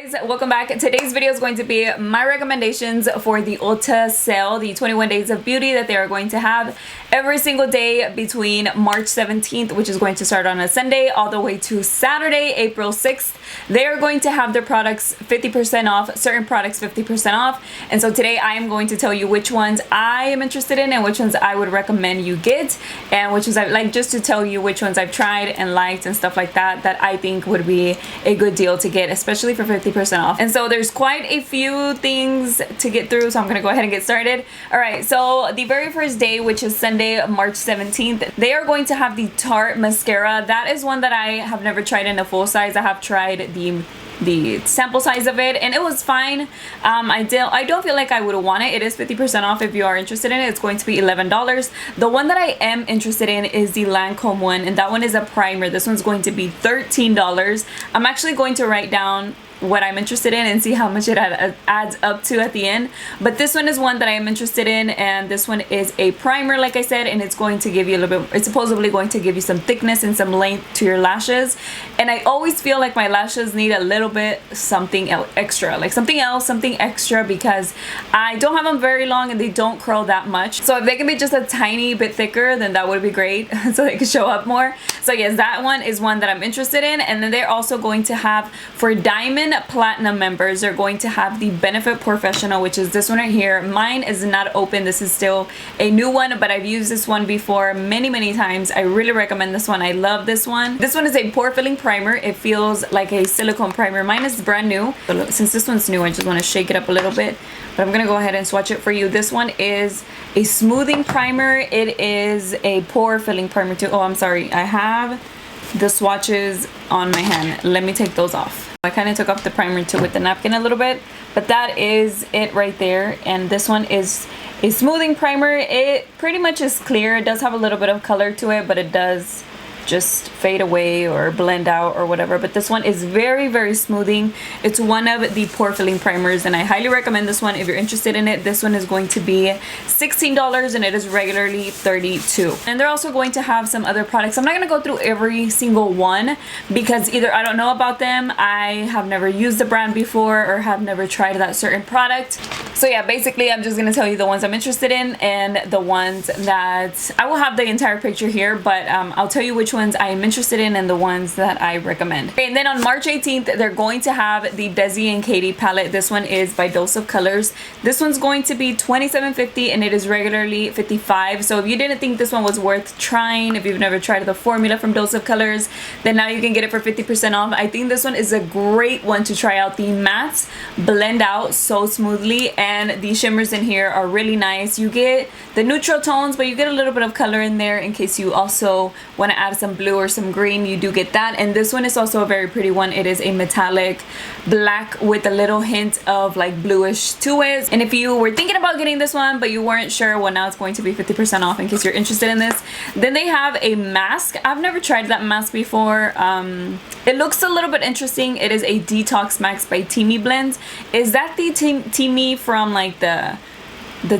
Guys, welcome back. Today's video is going to be my recommendations for the Ulta sale, the 21 days of beauty that they are going to have every single day between March 17th, which is going to start on a Sunday, all the way to Saturday, April 6th. They are going to have their products 50% off, certain products 50% off. And so today I am going to tell you which ones I am interested in and which ones I would recommend you get, and which ones I like, just to tell you which ones I've tried and liked and stuff like that I think would be a good deal to get, especially for 50% off. And so there's quite a few things to get through, so I'm gonna go ahead and get started. All right, so the very first day, which is Sunday, March 17th, they are going to have the Tarte mascara. That is one that I have never tried in a full size. I have tried the sample size of it and it was fine. I don't feel like I would want it. It is 50% off if you are interested in it. It's going to be $11. The one that I am interested in is the Lancome one, and that one is a primer. This one's going to be $13. I'm actually going to write down what I'm interested in and see how much it adds up to at the end. But this one is one that I am interested in, and this one is a primer, like I said, and it's going to give you a little bit, it's supposedly going to give you some thickness and some length to your lashes. And I always feel like my lashes need a little bit something extra, like something extra, because I don't have them very long and they don't curl that much. So if they can be just a tiny bit thicker, then that would be great so they can show up more. So yes, that one is one that I'm interested in. And then they're also going to have, for Diamond Platinum members, they're going to have the Benefit Porefessional, which is this one right here. Mine is not open. This is still a new one, but I've used this one before many times. I really recommend this one. I love this one. This one is a pore filling primer. It feels like a silicone primer. Mine is brand new. Since this one's new, I just want to shake it up a little bit, but I'm gonna go ahead and swatch it for you. This one is a smoothing primer. It is a pore filling primer too. Oh, I'm sorry, I have the swatches on my hand. Let me take those off. I kind of took off the primer too with the napkin a little bit, but that is it right there. And this one is a smoothing primer. It pretty much is clear. It does have a little bit of color to it, but it does just fade away or blend out or whatever. But this one is very smoothing. It's one of the pore filling primers, and I highly recommend this one if you're interested in it. This one is going to be $16 and it is regularly $32. And they're also going to have some other products. I'm not going to go through every single one because either I don't know about them, I have never used the brand before, or have never tried that certain product. So yeah, basically I'm just going to tell you the ones I'm interested in and the ones that I will have the entire picture here, but I'll tell you which ones I am interested in and the ones that I recommend. Okay, and then on March 18th, they're going to have the Desi and Katy palette. This one is by Dose of Colors. This one's going to be $27.50 and it is regularly $55. So if you didn't think this one was worth trying, if you've never tried the formula from Dose of Colors, then now you can get it for 50% off. I think this one is a great one to try out. The mattes blend out so smoothly, and the shimmers in here are really nice. You get the neutral tones, but you get a little bit of color in there in case you also want to add some blue or some green. You do get that. And this one is also a very pretty one. It is a metallic black with a little hint of like bluish to it. And if you were thinking about getting this one but you weren't sure, well, now it's going to be 50% off in case you're interested in this. Then they have a mask. I've never tried that mask before. It looks a little bit interesting. It is a Detox Mask by Teami Blends. Is that the Teami from like the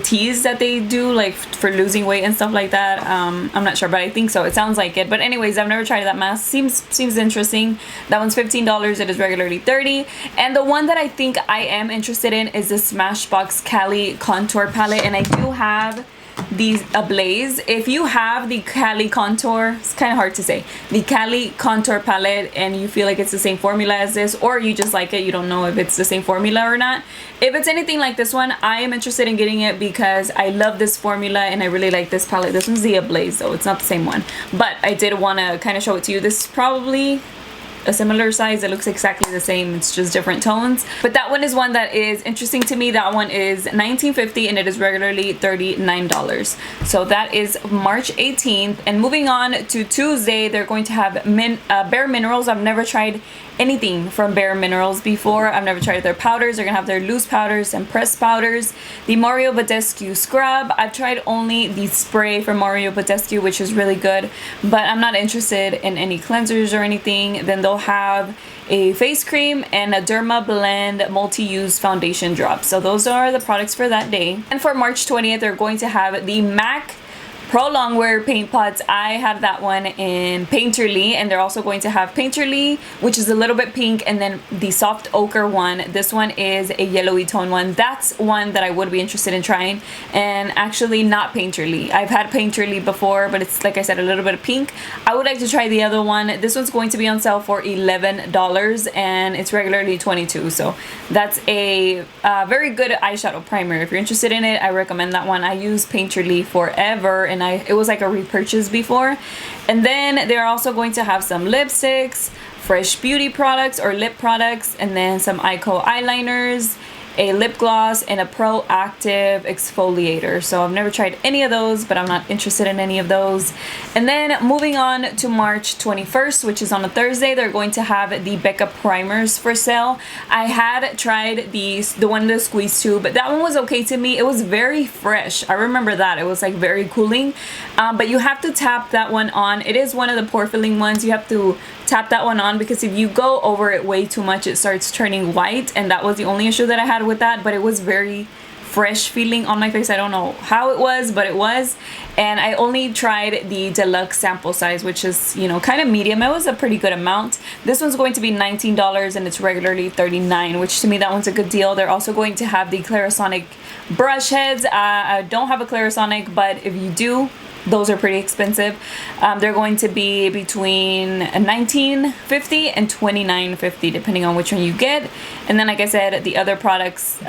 teas that they do like for losing weight and stuff like that? I'm not sure, but I think so. It sounds like it. But anyways, I've never tried that mask. Seems interesting. That one's $15. It is regularly $30. And the one that I think I am interested in is the Smashbox Calli contour palette, and I do have these ablaze. If you have the Calli contour, it's kind of hard to say, the Calli contour palette, and you feel like it's the same formula as this, or you just like it, you don't know if it's the same formula or not. If it's anything like this one, I am interested in getting it because I love this formula and I really like this palette. This one's the ablaze though, it's not the same one, but I did want to kind of show it to you. This is probably a similar size. It looks exactly the same, it's just different tones. But that one is one that is interesting to me. That one is $19.50 and it is regularly $39. So that is March 18th. And moving on to Tuesday, they're going to have Bareminerals. I've never tried anything from Bareminerals before. I've never tried their powders. They're gonna have their loose powders and pressed powders. The Mario Badescu scrub, I've tried only the spray from Mario Badescu, which is really good, but I'm not interested in any cleansers or anything. Then they'll have a face cream and a Derma Blend multi-use foundation drop. So those are the products for that day. And for March 20th, they're going to have the MAC Pro Longwear paint pots. I have that one in Painterly, and they're also going to have Painterly, which is a little bit pink, and then the soft ochre one. This one is a yellowy tone one. That's one that I would be interested in trying, and actually not Painterly. I've had Painterly before, but it's, like I said, a little bit of pink. I would like to try the other one. This one's going to be on sale for $11, and it's regularly $22. So that's a very good eyeshadow primer. If you're interested in it, I recommend that one. I use Painterly forever, and it was like a repurchase before. And then they're also going to have some lipsticks, fresh beauty products or lip products, and then some Ico eyeliners, a lip gloss, and a proactive exfoliator. So I've never tried any of those, but I'm not interested in any of those. And then moving on to March 21st, which is on a Thursday, they're going to have the Becca Primers for sale. I had tried the one in the squeeze tube, but that one was okay to me. It was very fresh. I remember that. It was like very cooling, but you have to tap that one on. It is one of the pore filling ones. You have to tap that one on, because if you go over it way too much, it starts turning white, and that was the only issue that I had with that. But it was very fresh feeling on my face. I don't know how it was, but it was. And I only tried the deluxe sample size, which is, you know, kind of medium. It was a pretty good amount. This one's going to be $19, and it's regularly $39, which to me, that one's a good deal. They're also going to have the Clarisonic brush heads. I don't have a Clarisonic, but if you do, those are pretty expensive. They're going to be between $19.50 and $29.50, depending on which one you get. And then, like I said, the other products,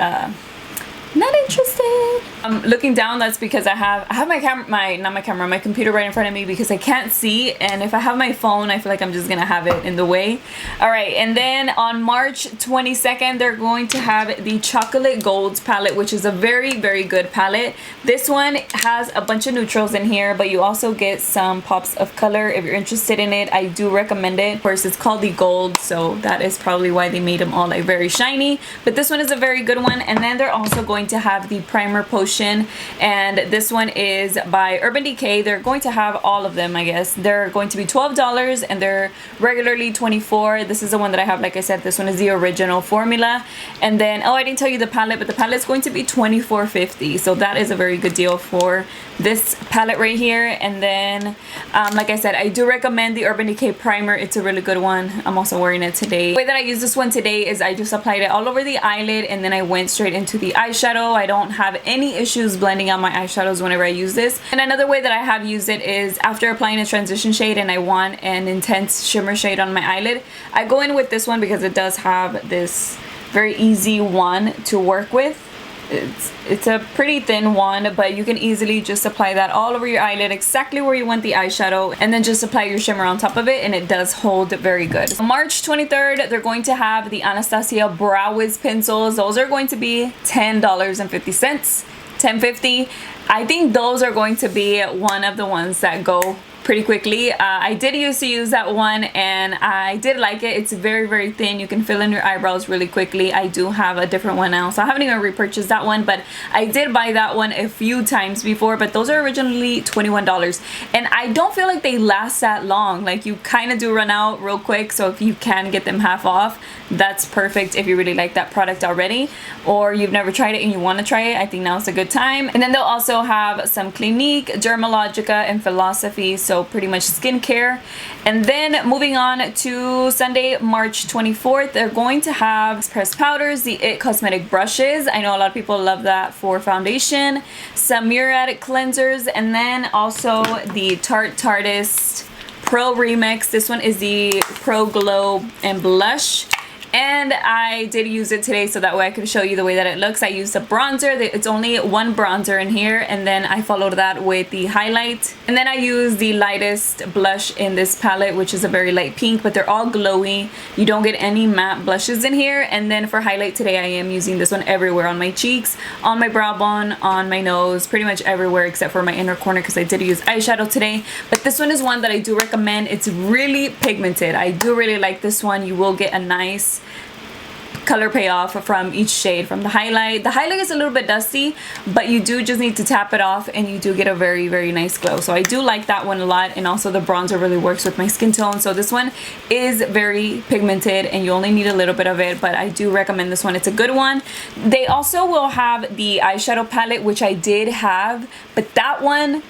not interested. Looking down, that's because I have my computer right in front of me, because I can't see, and if I have my phone, I feel like I'm just gonna have it in the way. All right, and then on March 22nd, they're going to have the Chocolate Golds palette, which is a very, very good palette. This one has a bunch of neutrals in here, but you also get some pops of color. If you're interested in it, I do recommend it. Of course, it's called the Gold, so that is probably why they made them all like very shiny, but this one is a very good one. And then they're also going to have the Primer Potion, and this one is by Urban Decay. They're going to have all of them, I guess. They're going to be $12, and they're regularly $24. This is the one that I have. Like I said, this one is the original formula. And then, oh, I didn't tell you the palette, but the palette is going to be $24.50, so that is a very good deal for this palette right here. And then, like I said, I do recommend the Urban Decay Primer. It's a really good one. I'm also wearing it today. The way that I use this one today is I just applied it all over the eyelid, and then I went straight into the eyeshadow. I don't have any issues blending out my eyeshadows whenever I use this. And another way that I have used it is after applying a transition shade and I want an intense shimmer shade on my eyelid, I go in with this one, because it does have this very easy wand to work with. It's a pretty thin wand, but you can easily just apply that all over your eyelid, exactly where you want the eyeshadow, and then just apply your shimmer on top of it, and it does hold very good. March 23rd, they're going to have the Anastasia Brow Wiz pencils. Those are going to be $10.50, $10.50. I think those are going to be one of the ones that go pretty quickly. I did used to use that one, and I did like it. It's very, very thin. You can fill in your eyebrows really quickly. I do have a different one now, so I haven't even repurchased that one, but I did buy that one a few times before. But those are originally $21, and I don't feel like they last that long. Like, you kind of do run out real quick, so if you can get them half off, that's perfect. If you really like that product already, or you've never tried it and you want to try it, I think now's a good time. And then they'll also have some Clinique, Dermalogica, and Philosophy, so pretty much skincare. And then moving on to Sunday, March 24th, they're going to have pressed powders, the IT Cosmetic brushes. I know a lot of people love that for foundation, some muriatic cleansers, and then also the Tarte Pro Remix. This one is the Pro Glow and Blush. And I did use it today, so that way I can show you the way that it looks. I used a bronzer. It's only one bronzer in here, and then I followed that with the highlight. And then I used the lightest blush in this palette, which is a very light pink, but they're all glowy. You don't get any matte blushes in here. And then for highlight today, I am using this one everywhere, on my cheeks, on my brow bone, on my nose, pretty much everywhere except for my inner corner, because I did use eyeshadow today. But this one is one that I do recommend. It's really pigmented. I do really like this one. You will get a nice color payoff from each shade. From the highlight is a little bit dusty, but you do just need to tap it off, and you do get a very, very nice glow. So I do like that one a lot. And also the bronzer really works with my skin tone. So this one is very pigmented, and you only need a little bit of it, but I do recommend this one. It's a good one. They also will have the eyeshadow palette, which I did have, but that one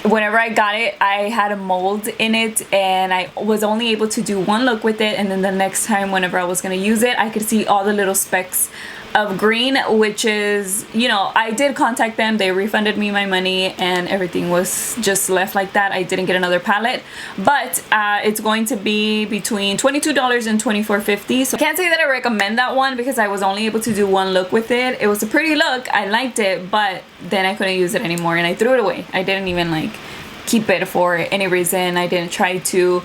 whenever I got it, I had a mold in it, and I was only able to do one look with it, and then the next time whenever I was going to use it, I could see all the little specks of green, which is, you know, I did contact them. They refunded me my money and everything was just left like that. I didn't get another palette, but it's going to be between $22 and $24.50. So I can't say that I recommend that one because I was only able to do one look with it. It was a pretty look, I liked it, but then I couldn't use it anymore and I threw it away. I didn't even like keep it for any reason. I didn't try to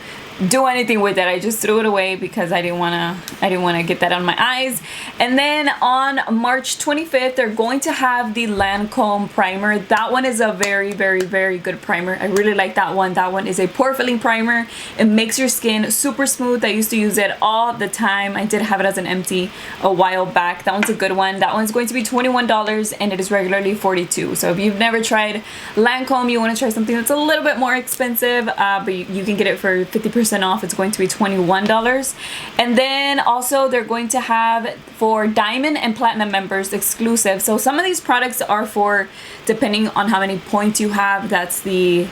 do anything with it. I just threw it away because I didn't want to get that on my eyes. And then on March 25th, they're going to have the Lancome Primer. That one is a very, very, very good primer. I really like that one. That one is a pore filling primer. It makes your skin super smooth. I used to use it all the time. I did have it as an empty a while back. That one's a good one. That one's going to be $21 and it is regularly $42. So if you've never tried Lancome, you want to try something that's a little bit more expensive, but you can get it for 50% off. It's going to be $21. And then also they're going to have for diamond and platinum members exclusive. So some of these products are for, depending on how many points you have, that's the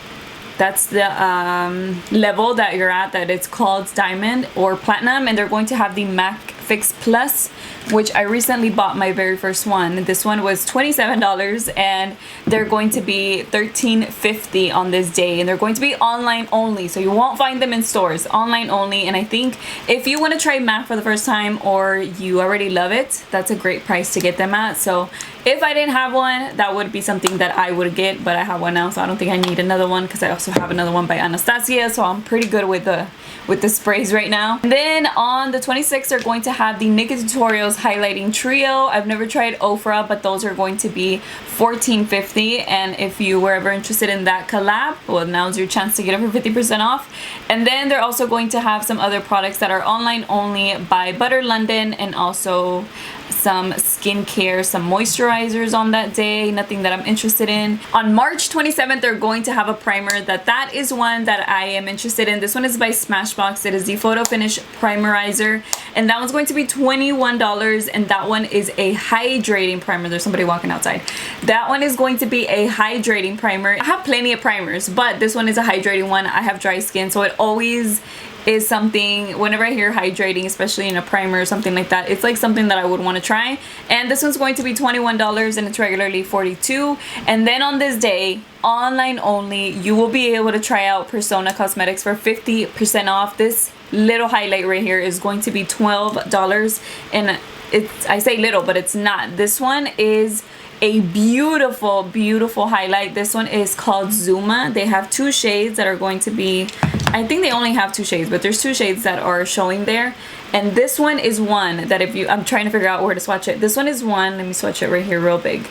level that you're at, that it's called diamond or platinum. And they're going to have the MAC Fix Plus, which I recently bought my very first one. This one was $27 and they're going to be $13.50 on this day, and they're going to be online only, so you won't find them in stores. Online only. And I think if you want to try MAC for the first time or you already love it, that's a great price to get them at. So if I didn't have one, that would be something that I would get, but I have one now, so I don't think I need another one because I also have another one by Anastasia, so I'm pretty good with the sprays right now. And then on the 26th, they're going to have the Naked Tutorials Highlighting Trio. I've never tried Ofra, but those are going to be $14.50. And if you were ever interested in that collab, well, now's your chance to get it for 50% off. And then they're also going to have some other products that are online only by Butter London, and also some skincare, some moisturizers on that day. Nothing that I'm interested in. On March 27th, they're going to have a primer that is one that I am interested in. This one is by Smashbox. It is the Photo Finish Primerizer, and that one's going to be $21, and that one is a hydrating primer. There's somebody walking outside. That one is going to be a hydrating primer. I have plenty of primers, but this one is a hydrating one. I have dry skin, so it always is something, whenever I hear hydrating, especially in a primer or something like that, it's like something that I would want to try. And this one's going to be $21 and it's regularly $42. And then on this day, online only, you will be able to try out Persona Cosmetics for 50% off. This little highlight right here is going to be $12, and it's, I say little, but it's not. This one is a beautiful, beautiful highlight. This one is called Zuma. They have two shades that are going to be, I think they only have two shades, but there's two shades that are showing there. And this one is one that if you, I'm trying to figure out where to swatch it. This one is one, let me swatch it right here real big.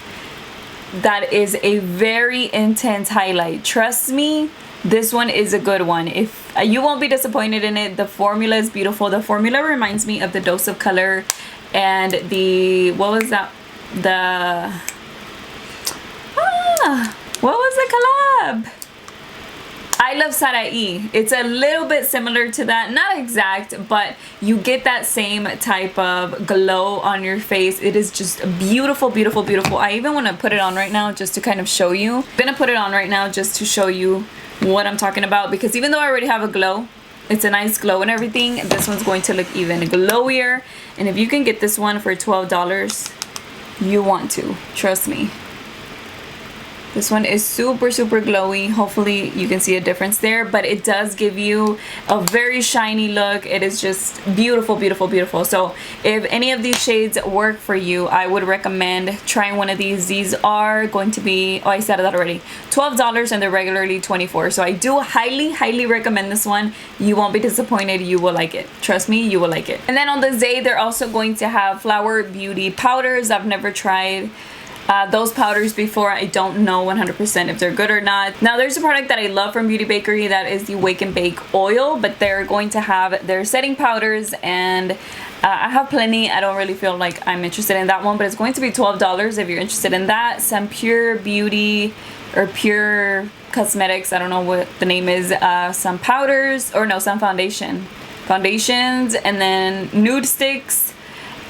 That is a very intense highlight. Trust me, this one is a good one. If you won't be disappointed in it. The formula is beautiful. The formula reminds me of the Dose of Color and the, what was that? What was the collab? I Love Sarai. It's a little bit similar to that, not exact, but you get that same type of glow on your face. It is just beautiful, beautiful, beautiful. I even want to put it on right now just to kind of show you. I'm gonna put it on right now just to show you what I'm talking about, because even though I already have a glow, it's a nice glow and everything, this one's going to look even glowier. And if you can get this one for $12, you want to, trust me. This one is super, super glowy. Hopefully you can see a difference there, but it does give you a very shiny look. It is just beautiful, beautiful, beautiful. So if any of these shades work for you, I would recommend trying one of these. These are going to be, oh, I said that already, $12 and they're regularly $24. So I do highly, highly recommend this one. You won't be disappointed. You will like it. Trust me, you will like it. And then on this day, they're also going to have Flower Beauty powders. I've never tried those powders before. I don't know 100% if they're good or not. Now there's a product that I love from Beauty Bakery, that is the Wake and Bake oil, but they're going to have their setting powders, and I have plenty. I don't really feel like I'm interested in that one, but it's going to be $12 if you're interested in that. Some Pure Beauty or Pure Cosmetics, I don't know what the name is, some powders, or no, some foundations, and then nude sticks.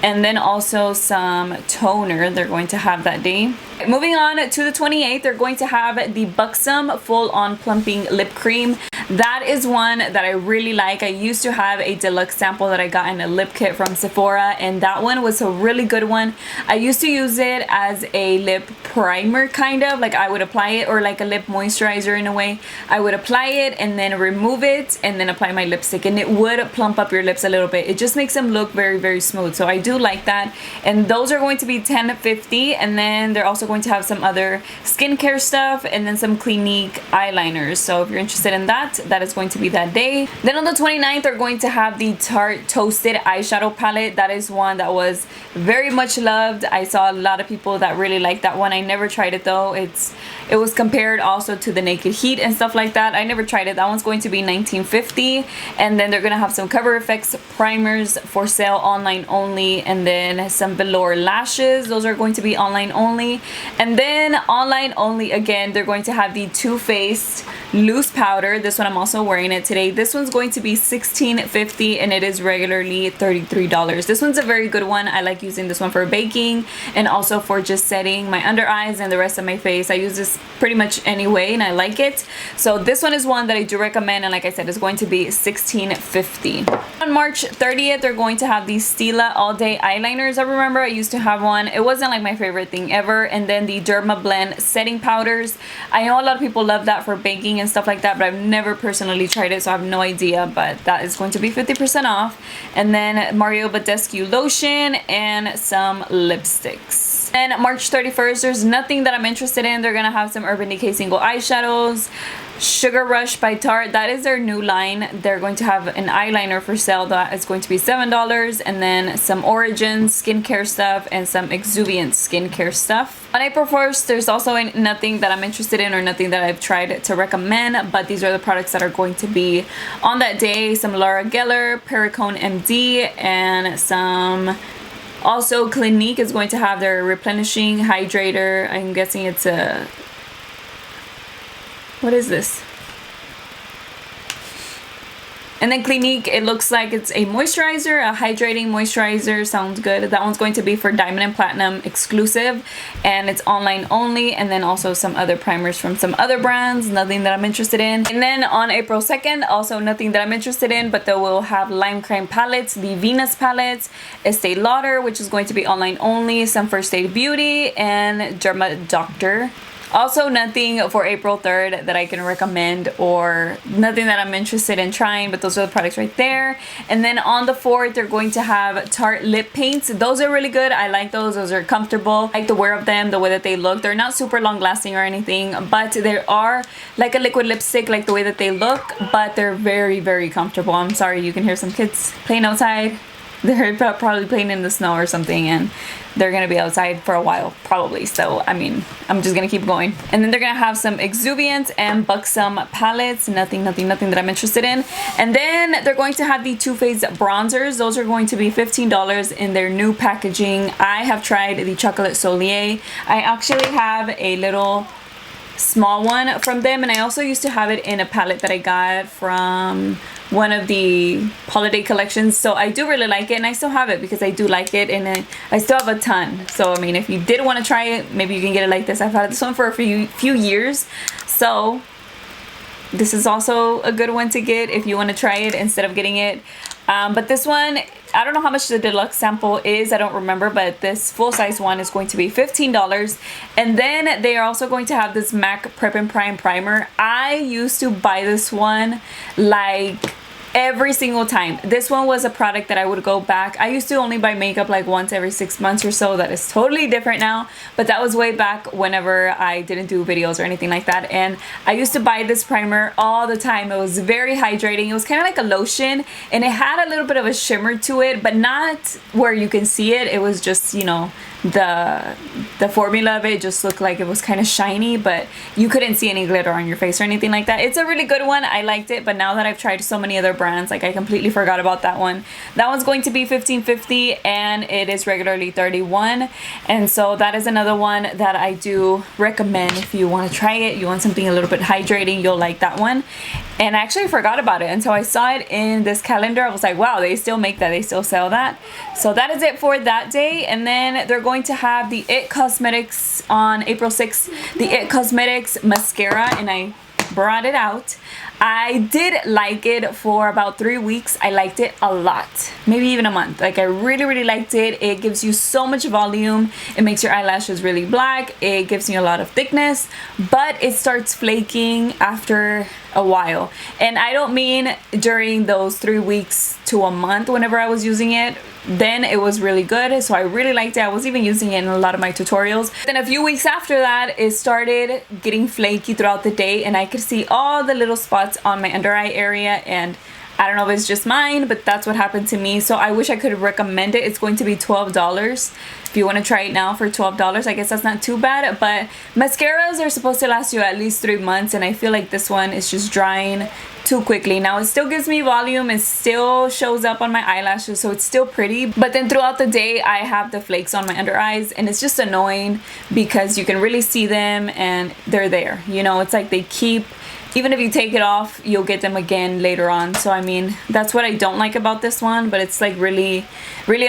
and then also some toner they're going to have that day. Moving on to the 28th, they're going to have the Buxom Full On Plumping Lip Cream. That is one that I really like. I used to have a deluxe sample that I got in a lip kit from Sephora, and that one was a really good one. I used to use it as a lip primer, kind of like I would apply it, or like a lip moisturizer in a way. I would apply it and then remove it and then apply my lipstick, and it would plump up your lips a little bit. It just makes them look very, very smooth. So I do like that. And those are going to be $10.50, and then they're also going to have some other skincare stuff and then some Clinique eyeliners. So if you're interested in that, that is going to be that day. Then on the 29th, they're going to have the Tarte Toasted eyeshadow palette. That is one that was very much loved. I saw a lot of people that really liked that one. I never tried it though. It was compared also to the Naked Heat and stuff like that. I never tried it. That one's going to be $19.50, and then they're gonna have some Cover FX primers for sale, online only, and then some velour lashes. Those are going to be online only. And then online only again, they're going to have the Too Faced loose powder. This one I'm also wearing it today. This one's going to be $16.50, and it is regularly $33. This one's a very good one. I like using this one for baking and also for just setting my under eyes and the rest of my face. I use this pretty much anyway, and I like it. So this one is one that I do recommend, and like I said, it's going to be $16.50. On March 30th, they're going to have these Stila All Day eyeliners. I remember I used to have one. It wasn't like my favorite thing ever. And then the Derma Blend setting powders. I know a lot of people love that for baking and stuff like that, but I've never personally tried it, so I have no idea. But that is going to be 50% off. And then Mario Badescu lotion and some lipsticks. And March 31st, there's nothing that I'm interested in. They're gonna have some Urban Decay single eyeshadows. Sugar Rush by Tarte, that is their new line. They're going to have an eyeliner for sale that is going to be $7, and then some Origins skincare stuff and some Exuviant skincare stuff. On April 1st, there's also nothing that I'm interested in or nothing that I've tried to recommend, but these are the products that are going to be on that day. Some Laura Geller, Perricone MD, and some... Also, Clinique is going to have their replenishing hydrator. I'm guessing it's a... What is this? And then Clinique, it looks like it's a moisturizer, a hydrating moisturizer. Sounds good. That one's going to be for Diamond and Platinum exclusive, and it's online only. And then also some other primers from some other brands. Nothing that I'm interested in. And then on April 2nd, also nothing that I'm interested in, but they will have Lime Crime palettes, the Venus palettes, Estee Lauder, which is going to be online only, some First Aid Beauty, and Derma Doctor. Also nothing for April 3rd that I can recommend, or nothing that I'm interested in trying, but those are the products right there. And then on the 4th, they're going to have Tarte Lip Paints. Those are really good. I like those. Those are comfortable. I like the wear of them, the way that they look. They're not super long lasting or anything, but they are like a liquid lipstick, like the way that they look, but they're very, very comfortable. I'm sorry, you can hear some kids playing outside. They're probably playing in the snow or something, and they're gonna be outside for a while probably, so I mean, I'm just gonna keep going. And then they're gonna have some Exuviant and Buxom palettes. Nothing that I'm interested in. And then they're going to have the Too Faced bronzers. Those are going to be $15 in their new packaging. I have tried the Chocolate Soleil. I actually have a little small one from them, and I also used to have it in a palette that I got from one of the holiday collections. So I do really like it, and I still have it because I do like it, and I still have a ton. So I mean, if you did want to try it, maybe you can get it like this. I've had this one for a few years, so this is also a good one to get if you want to try it instead of getting it. But this one, I don't know how much the deluxe sample is, I don't remember, but this full-size one is going to be $15. And then they are also going to have this MAC Prep and Prime primer. I used to buy this one like every single time. This one was a product that I would go back. I used to only buy makeup like once every 6 months or so. That is totally different now, but that was way back whenever I didn't do videos or anything like that. And I used to buy this primer all the time. It was very hydrating. It was kind of like a lotion, and it had a little bit of a shimmer to it, but not where you can see it. It was just, you know, the formula of it just looked like it was kind of shiny, but you couldn't see any glitter on your face or anything like that. It's a really good one. I liked it, but now that I've tried so many other brands, like I completely forgot about that one. That one's going to be $15.50, and it is regularly $31. And so that is another one that I do recommend if you want to try it. You want something a little bit hydrating, you'll like that one. And I actually forgot about it until I saw it in this calendar. I was like, wow, they still make that, they still sell that. So that is it for that day. And then they're going to have the It Cosmetics on April 6th, the It Cosmetics mascara, and I brought it out. I did like it for about 3 weeks. I liked it a lot, maybe even a month. Like, I really liked it. It gives you so much volume. It makes your eyelashes really black. It gives you a lot of thickness, but it starts flaking after a while. And I don't mean during those 3 weeks to a month whenever I was using it. Then it was really good, so I really liked it. I was even using it in a lot of my tutorials. Then a few weeks after that, it started getting flaky throughout the day, and I could see all the little spots on my under eye area, and I don't know if it's just mine, but that's what happened to me. So I wish I could recommend it. It's going to be $12 if you want to try it now for $12. I guess that's not too bad, but mascaras are supposed to last you at least 3 months, and I feel like this one is just drying too quickly. Now, it still gives me volume, it still shows up on my eyelashes, so it's still pretty, but then throughout the day I have the flakes on my under eyes, and it's just annoying because you can really see them and they're there, you know. It's like they keep, even if you take it off, you'll get them again later on. So I mean, that's what I don't like about this one, but it's like really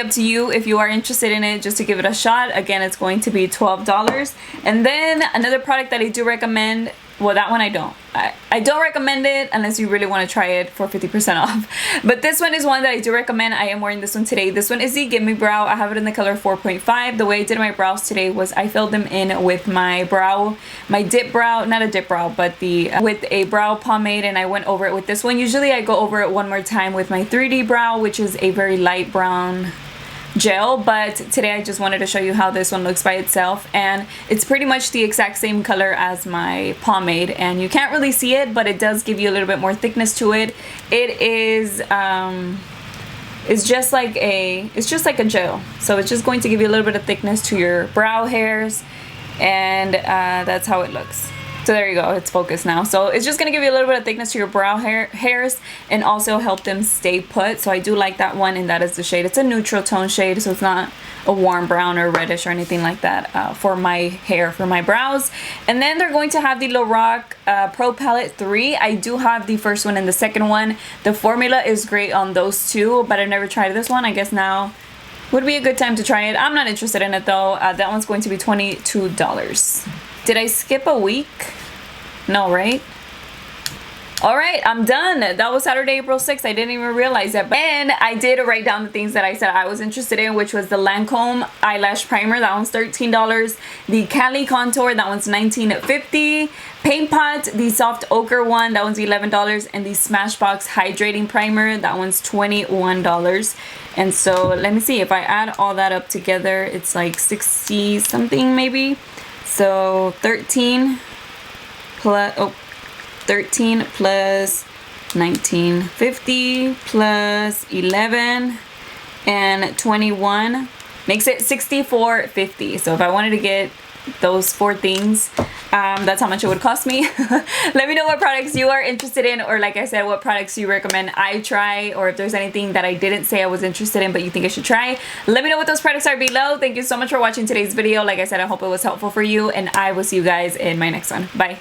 up to you if you are interested in it, just to give it a shot. Again, it's going to be $12. And then another product that I do recommend, well, that one I don't. I don't recommend it unless you really want to try it for 50% off. But this one is one that I do recommend. I am wearing this one today. This one is the Gimme Brow. I have it in the color 4.5. The way I did my brows today was I filled them in with my brow, my dip brow, not a dip brow, but with a brow pomade, and I went over it with this one. Usually I go over it one more time with my 3D brow, which is a very light brown gel, but today I just wanted to show you how this one looks by itself, and it's pretty much the exact same color as my pomade, and you can't really see it, but it does give you a little bit more thickness to it. It is it's just like a gel, so it's just going to give you a little bit of thickness to your brow hairs, and that's how it looks. So there you go, it's focused now. So it's just gonna give you a little bit of thickness to your brow hairs and also help them stay put. So I do like that one, and that is the shade. It's a neutral tone shade, so it's not a warm brown or reddish or anything like that for my hair, for my brows. And then they're going to have the Lorac Pro Palette 3. I do have the first one and the second one. The formula is great on those two, but I've never tried this one. I guess now would be a good time to try it. I'm not interested in it though. That one's going to be $22. Did I skip a week? No, right? All right, I'm done. That was Saturday, April 6th. I didn't even realize that. And I did write down the things that I said I was interested in, which was the Lancome Eyelash Primer. That one's $13. The Calli Contour, that one's $19.50. Paint Pot, the Soft Ochre one, that one's $11. And the Smashbox Hydrating Primer, that one's $21. And so let me see, if I add all that up together, it's like 60 something maybe. So 13 plus 19.50 plus 11 and 21 makes it $64.50. So if I wanted to get those 4 things, that's how much it would cost me. Let me know what products you are interested in, or like I said, what products you recommend I try, or if there's anything that I didn't say I was interested in but you think I should try. Let me know what those products are below. Thank you so much for watching today's video. Like I said, I hope it was helpful for you, and I will see you guys in my next one. Bye.